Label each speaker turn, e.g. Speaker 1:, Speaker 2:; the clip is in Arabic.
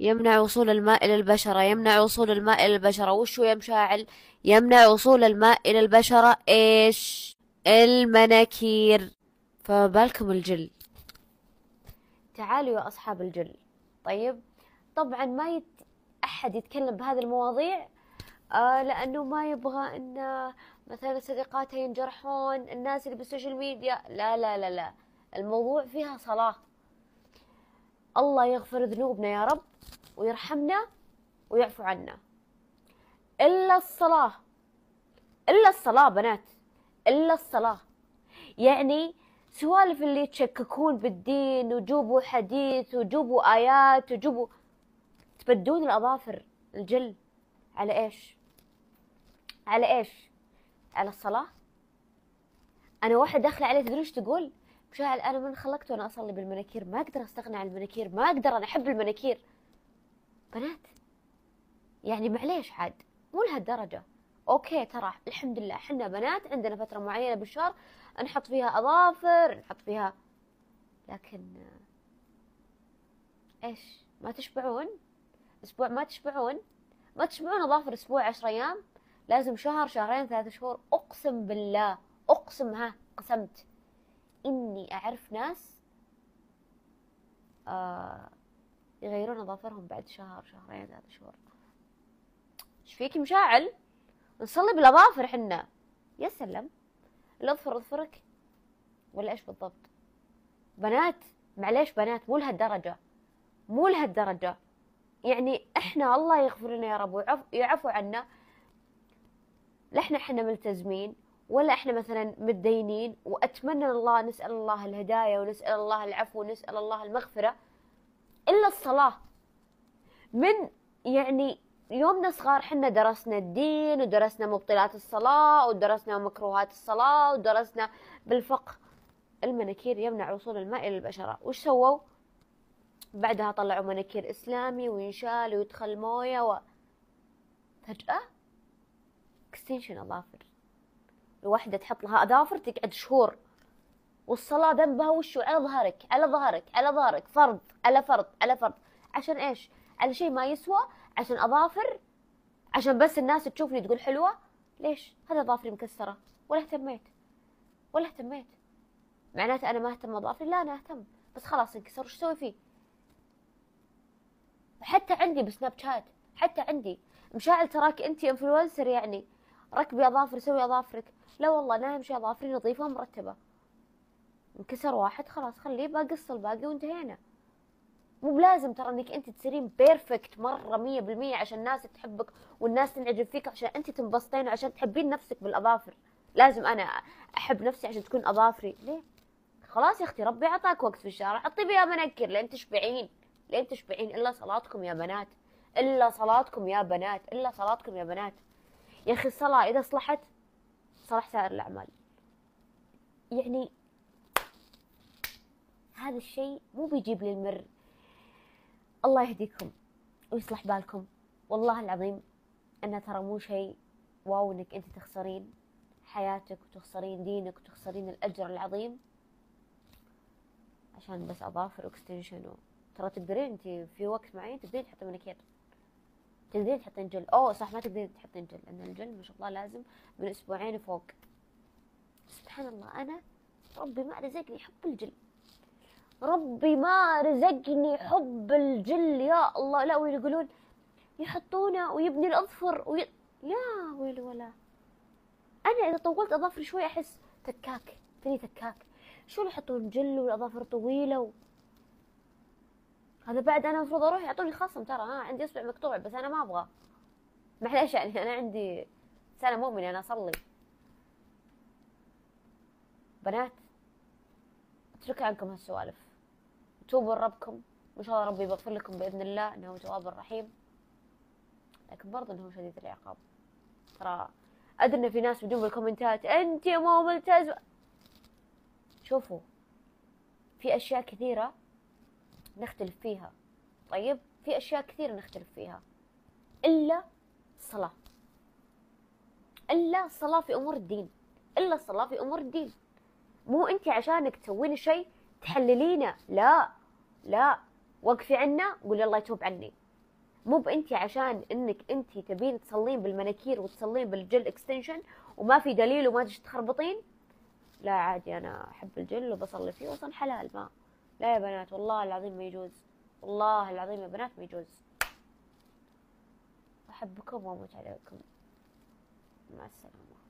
Speaker 1: يمنع وصول الماء إلى البشرة، يمنع وصول الماء إلى البشرة. وشو يا مشاعل؟ يمنع وصول الماء إلى البشرة إيش؟ المناكير. فما بالكم الجل. تعالوا يا أصحاب الجل. طيب، طبعا ما أحد يتكلم بهذه المواضيع لأنه ما يبغى أن مثلا صديقاته ينجرحون، الناس اللي بالسوشيال ميديا. لا لا لا لا، الموضوع فيها صلاة. الله يغفر ذنوبنا يا رب ويرحمنا ويعفو عنا. إلا الصلاة، إلا الصلاة بنات، إلا الصلاة. يعني سوالف اللي يتشككون بالدين وجوبوا حديث وجوبوا آيات وجوبوا، تبدون الأظافر الجل على إيش؟ على إيش؟ على الصلاة. أنا واحد داخلة علي تدري ايش تقول؟ مشاعل أنا من خلقت وأنا أصلي بالمناكير، ما أقدر أستغنى عن المناكير، ما أقدر، أنا أحب المناكير. بنات يعني معليش عاد، مو لهالدرجة. أوكي ترى الحمد لله حنا بنات عندنا فترة معينة بالشهر نحط فيها أظافر، نحط فيها، لكن إيش؟ ما تشبعون؟ أسبوع ما تشبعون؟ ما تشبعون أظافر أسبوع 10 أيام؟ لازم شهر، شهرين، 3 شهور. أقسم بالله، أقسم، ها قسمت إني أعرف ناس يغيرون أظافرهم بعد شهر، شهرين، 3 شهور. إيش فيك مشاعل؟ نصلي بالأظافر حنا. يا سلام، الأظفر أظفرك ولا إيش بالضبط؟ بنات معليش بنات، مو لهالدرجة، مو لهالدرجة. يعني إحنا الله يغفر لنا يا رب ويعفو عنا. لا إحنا ملتزمين ولا إحنا مثلا متدينين، وأتمنى الله، نسأل الله الهداية ونسأل الله العفو ونسأل الله المغفرة. إلا الصلاة. من يعني يومنا صغار حنا درسنا الدين ودرسنا مبطلات الصلاة ودرسنا مكروهات الصلاة ودرسنا بالفقه. المناكير يمنع وصول الماء إلى البشرة. وش سووا بعدها؟ طلعوا مناكير إسلامي وينشال ويدخل موية فجأة اكستنشن أظافر. الواحدة تحط لها أظافر تقعد شهور. والصلاة ذنبها وشو؟ على ظهرك، على ظهرك، على ظهرك، فرض على فرض على فرض. عشان إيش؟ على شيء ما يسوى، عشان أظافر، عشان بس الناس تشوفني تقول حلوة. ليش؟ هذا ظافري مكسرة ولا اهتميت، ولا اهتميت. معناته أنا ما أهتم بظافري؟ لا أنا أهتم، بس خلاص انكسر وش أسوي فيه؟ حتى عندي بسناب شات، حتى عندي. مشاعل تراك أنتي انفلونسر يعني، ركبي أظافر، سوي أظافرك. لا والله أنا أهم شيء أظافري نظيفة ومرتبة. انكسر واحد خلاص خليه، بقص الباقي وانتهينا. مو بلازم ترى انك انت تصيرين بيرفكت مرة 100% عشان الناس تحبك والناس تنعجب فيك، عشان انت تنبسطين وعشان تحبين نفسك بالاظافر. لازم انا احب نفسي عشان تكون اظافري؟ ليه؟ خلاص يا اختي، ربي عطاك وقت في الشارع حطي بيها منكر لين تشبعين، لين تشبعين. الا صلاتكم يا بنات، الا صلاتكم يا بنات، الا صلاتكم يا بنات. يا اخي الصلاة اذا صلحت صلح سائر الاعمال. يعني هذا الشيء مو بيجيب لي المر. الله يهديكم ويصلح بالكم. والله العظيم أنها ترى مو شيء واو إنك أنت تخسرين حياتك وتخسرين دينك وتخسرين الأجر العظيم عشان بس أظافر وإكستنشن. ترى تقدرين أنت في وقت معين تقدرين تحطين مانيكير، تقدرين تحطين جل. أوه صح، ما تقدرين تحطين جل لأن الجل ما شاء الله لازم من أسبوعين فوق. سبحان الله، أنا ربي ما رزقني حب الجل، ربي ما رزقني حب الجل يا الله. لا ويقولون يحطونه ويبني الأظفر يا ويل ولا. أنا إذا طولت أظافري شوي أحس تكاك، تاني تكاك. شو اللي يحطون جل والأظافر طويلة هذا بعد أنا المفروض أروح يعطوني خصم ترى. عندي إصبع مقطوع بس أنا ما أبغى، معليش يعني أنا عندي سنة مؤمنة أنا أصلي. بنات اتركوا عنكم هالسوالف، توبوا لربكم وإن شاء الله ربي يغفر لكم بإذن الله إنه تواب رحيم. لكن برضه إنه شديد العقاب. ترى أدري إن في ناس بدون بالكومنتات أنت مو ملتزمة. شوفوا، في أشياء كثيرة نختلف فيها. طيب في أشياء كثيرة نختلف فيها إلا الصلاة، إلا الصلاة في أمور الدين، إلا الصلاة في أمور الدين. مو أنت عشانك تسوين شيء تحللينه، لا لا، وقفي عنا قولي الله يتوب عني. مو بانتي عشان انك انتي تبين تصلين بالمناكير وتصلين بالجل اكستنشن وما في دليل وما تخربطين. لا عادي، انا احب الجل وبصلي فيه واصلا حلال. ما لا يا بنات، والله العظيم ما يجوز، والله العظيم يا بنات ما يجوز. احبكم واموت عليكم. مع السلامة.